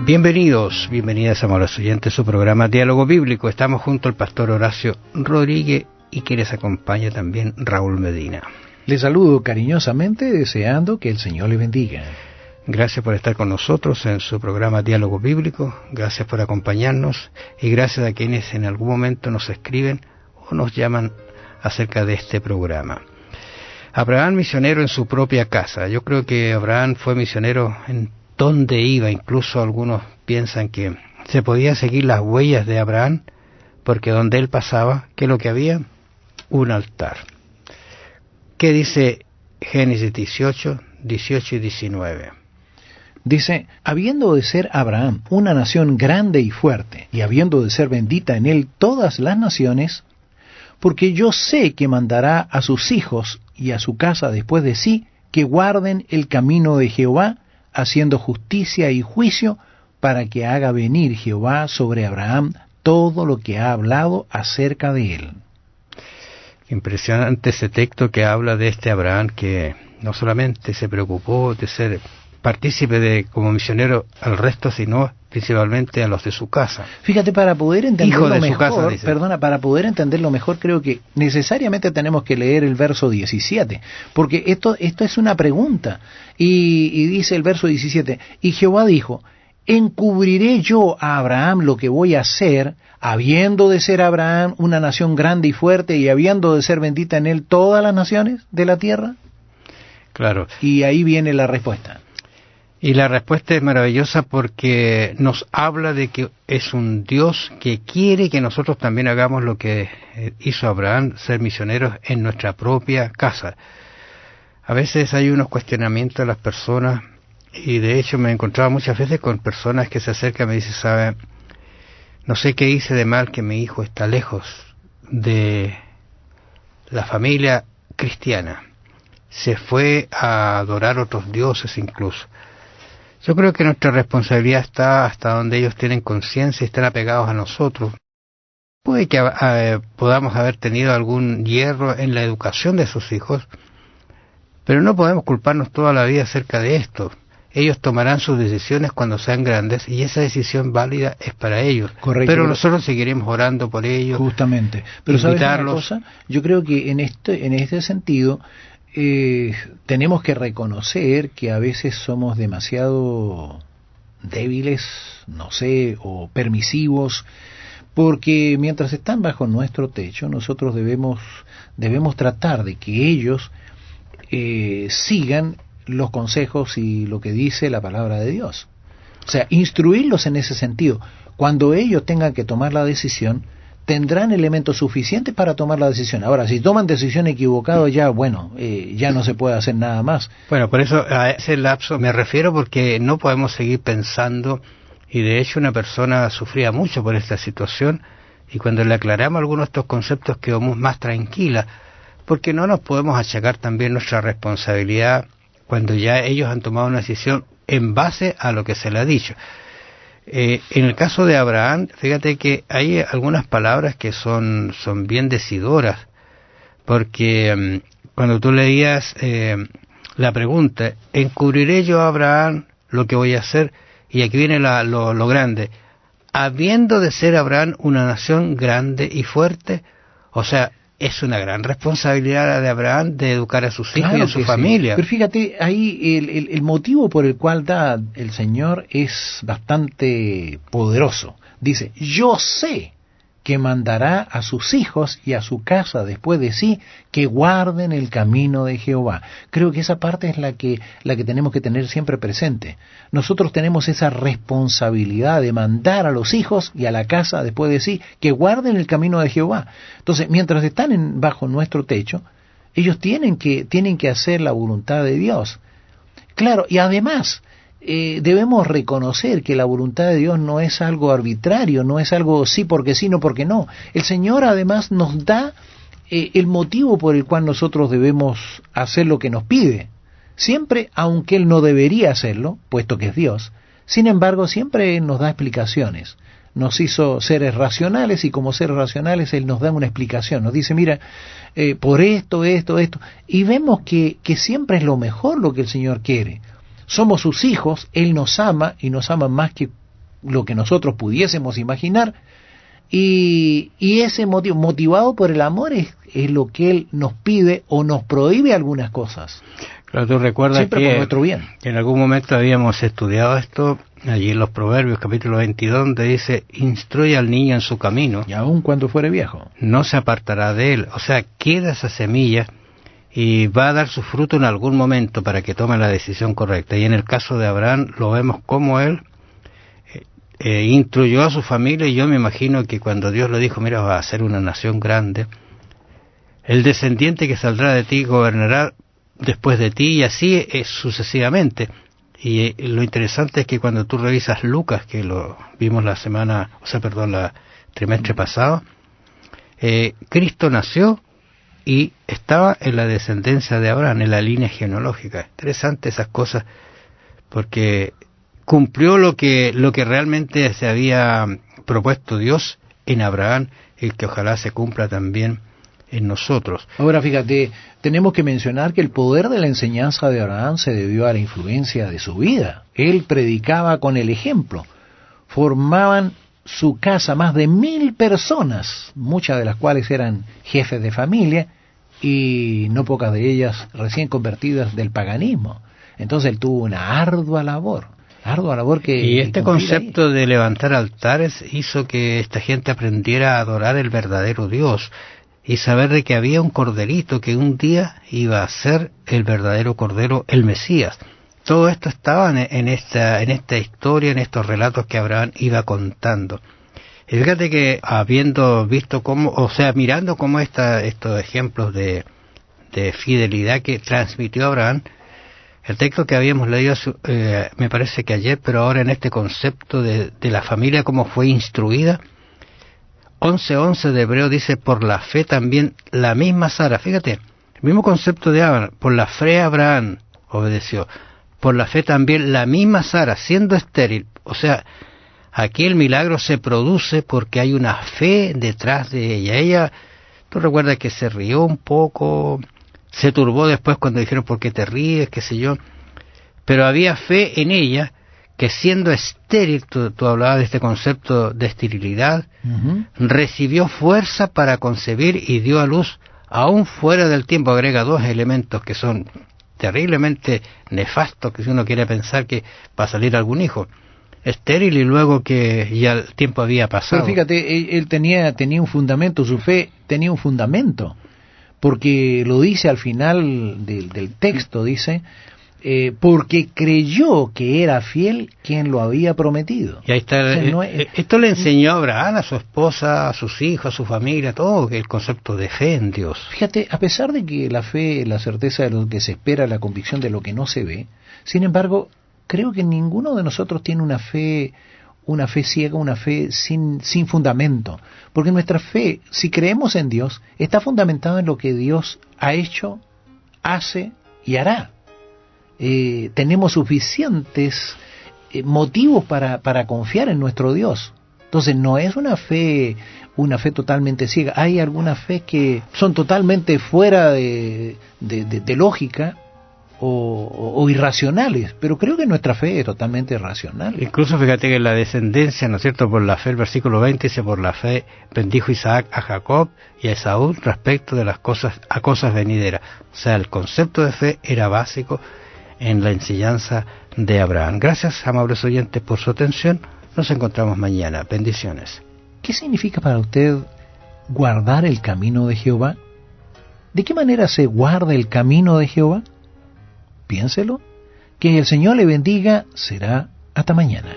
Bienvenidos, bienvenidas, amables oyentes, a su programa Diálogo Bíblico. Estamos junto al pastor Horacio Rodríguez y que les acompaña también Raúl Medina. Les saludo cariñosamente, deseando que el Señor les bendiga. Gracias por estar con nosotros en su programa Diálogo Bíblico, gracias por acompañarnos y gracias a quienes en algún momento nos escriben o nos llaman acerca de este programa. Abraham misionero en su propia casa. Yo creo que Abraham fue misionero en donde iba. Incluso algunos piensan que se podía seguir las huellas de Abraham porque donde él pasaba, ¿qué es lo que había? Un altar. ¿Qué dice Génesis 18 y 19? Dice, habiendo de ser Abraham una nación grande y fuerte, y habiendo de ser bendita en él todas las naciones, porque yo sé que mandará a sus hijos y a su casa después de sí, que guarden el camino de Jehová, haciendo justicia y juicio, para que haga venir Jehová sobre Abraham todo lo que ha hablado acerca de él. Impresionante ese texto que habla de este Abraham que no solamente se preocupó de ser partícipe de como misionero al resto, sino principalmente a los de su casa. Fíjate, para poder entenderlo mejor, casa, para poder entenderlo mejor, creo que necesariamente tenemos que leer el verso 17, porque esto es una pregunta, y dice el verso 17, y Jehová dijo, encubriré yo a Abraham lo que voy a hacer, habiendo de ser Abraham una nación grande y fuerte, y habiendo de ser bendita en él todas las naciones de la tierra. Claro. Y ahí viene la respuesta. Y la respuesta es maravillosa porque nos habla de que es un Dios que quiere que nosotros también hagamos lo que hizo Abraham, ser misioneros en nuestra propia casa. A veces hay unos cuestionamientos de las personas, y de hecho me he encontrado muchas veces con personas que se acercan y me dicen, ¿sabe? No sé qué hice de mal que mi hijo está lejos de la familia cristiana. Se fue a adorar otros dioses incluso. Yo creo que nuestra responsabilidad está hasta donde ellos tienen conciencia y están apegados a nosotros. Puede que podamos haber tenido algún hierro en la educación de sus hijos, pero no podemos culparnos toda la vida acerca de esto. Ellos tomarán sus decisiones cuando sean grandes y esa decisión válida es para ellos. Correcto, pero nosotros seguiremos orando por ellos. Justamente. Pero ¿sabes una cosa? Yo creo que en este sentido tenemos que reconocer que a veces somos demasiado débiles, no sé, o permisivos, porque mientras están bajo nuestro techo, nosotros debemos tratar de que ellos sigan los consejos y lo que dice la palabra de Dios. O sea, instruirlos en ese sentido. Cuando ellos tengan que tomar la decisión, tendrán elementos suficientes para tomar la decisión. Ahora, si toman decisión equivocada, ya no se puede hacer nada más. Bueno, por eso a ese lapso me refiero, porque no podemos seguir pensando, y de hecho una persona sufría mucho por esta situación, y cuando le aclaramos algunos de estos conceptos quedó más tranquila, porque no nos podemos achacar también nuestra responsabilidad cuando ya ellos han tomado una decisión en base a lo que se le ha dicho. En el caso de Abraham, fíjate que hay algunas palabras que son bien decidoras, porque cuando tú leías la pregunta, ¿encubriré yo a Abraham lo que voy a hacer? Y aquí viene lo grande, habiendo de ser Abraham una nación grande y fuerte. O sea, es una gran responsabilidad de Abraham de educar a sus hijos y a su familia. Sí. Pero fíjate, ahí el motivo por el cual da el Señor es bastante poderoso. Dice, yo sé que mandará a sus hijos y a su casa después de sí, que guarden el camino de Jehová. Creo que esa parte es la que tenemos que tener siempre presente. Nosotros tenemos esa responsabilidad de mandar a los hijos y a la casa después de sí, que guarden el camino de Jehová. Entonces, mientras están bajo nuestro techo, ellos tienen que hacer la voluntad de Dios. Claro, y además debemos reconocer que la voluntad de Dios no es algo arbitrario, no es algo sí porque sí, no porque no. El Señor además nos da el motivo por el cual nosotros debemos hacer lo que nos pide. Siempre, aunque Él no debería hacerlo, puesto que es Dios, sin embargo siempre nos da explicaciones. Nos hizo seres racionales y como seres racionales Él nos da una explicación. Nos dice, mira, por esto, y vemos que siempre es lo mejor lo que el Señor quiere. Somos sus hijos, Él nos ama y nos ama más que lo que nosotros pudiésemos imaginar, y ese motivo, motivado por el amor, es lo que Él nos pide o nos prohíbe algunas cosas. Claro, tú recuerdas siempre por nuestro bien. Que en algún momento habíamos estudiado esto, allí en los Proverbios, capítulo 22, donde dice, instruye al niño en su camino. Y aun cuando fuere viejo. No se apartará de él. O sea, queda esa semilla y va a dar su fruto en algún momento para que tome la decisión correcta. Y en el caso de Abraham lo vemos como él instruyó a su familia, y yo me imagino que cuando Dios le dijo, mira, va a ser una nación grande, el descendiente que saldrá de ti gobernará después de ti, y así es sucesivamente. Y lo interesante es que cuando tú revisas Lucas, que lo vimos la trimestre pasado, Cristo nació y estaba en la descendencia de Abraham, en la línea genealógica. Interesante esas cosas, porque cumplió lo que realmente se había propuesto Dios en Abraham, y que ojalá se cumpla también en nosotros. Ahora fíjate, tenemos que mencionar que el poder de la enseñanza de Abraham se debió a la influencia de su vida. Él predicaba con el ejemplo. Formaban su casa más de 1000 personas, muchas de las cuales eran jefes de familia, y no pocas de ellas recién convertidas del paganismo. Entonces él tuvo una ardua labor que... Y este concepto de levantar altares hizo que esta gente aprendiera a adorar el verdadero Dios, y saber de que había un corderito que un día iba a ser el verdadero cordero, el Mesías. Todo esto estaba en esta historia, en estos relatos que Abraham iba contando. Y fíjate que habiendo visto mirando cómo estos ejemplos de fidelidad que transmitió Abraham, el texto que habíamos leído me parece que ayer, pero ahora en este concepto de la familia, cómo fue instruida, 11:11 de Hebreo dice, por la fe también la misma Sara, fíjate, el mismo concepto de Abraham, por la fe Abraham obedeció, por la fe también la misma Sara, siendo estéril. O sea, aquí el milagro se produce porque hay una fe detrás de ella. Ella, tú recuerdas que se rió un poco, se turbó después cuando dijeron, ¿por qué te ríes?, qué sé yo, pero había fe en ella, que siendo estéril, tú hablabas de este concepto de esterilidad, recibió fuerza para concebir y dio a luz, aún fuera del tiempo. Agrega dos elementos que son terriblemente nefastos, que si uno quiere pensar que va a salir algún hijo, estéril y luego que ya el tiempo había pasado. Pero fíjate, él tenía un fundamento, su fe tenía un fundamento, porque lo dice al final del texto, dice, porque creyó que era fiel quien lo había prometido. Y ahí está, esto le enseñó a Abraham, a su esposa, a sus hijos, a su familia, todo el concepto de fe en Dios. Fíjate, a pesar de que la fe, la certeza de lo que se espera, la convicción de lo que no se ve, sin embargo, creo que ninguno de nosotros tiene una fe ciega, una fe sin fundamento, porque nuestra fe, si creemos en Dios, está fundamentada en lo que Dios ha hecho, hace y hará. Tenemos suficientes motivos para confiar en nuestro Dios. Entonces no es una fe totalmente ciega. Hay algunas fe que son totalmente fuera de lógica o irracionales, pero creo que nuestra fe es totalmente racional. Incluso fíjate que la descendencia, ¿no es cierto?, por la fe, el versículo 20 dice, por la fe bendijo Isaac a Jacob y a Esaú respecto de las cosas venideras. O sea, el concepto de fe era básico en la enseñanza de Abraham. Gracias, amables oyentes, por su atención. Nos encontramos mañana. Bendiciones. ¿Qué significa para usted guardar el camino de Jehová? ¿De qué manera se guarda el camino de Jehová? Piénselo. Que el Señor le bendiga. Será hasta mañana.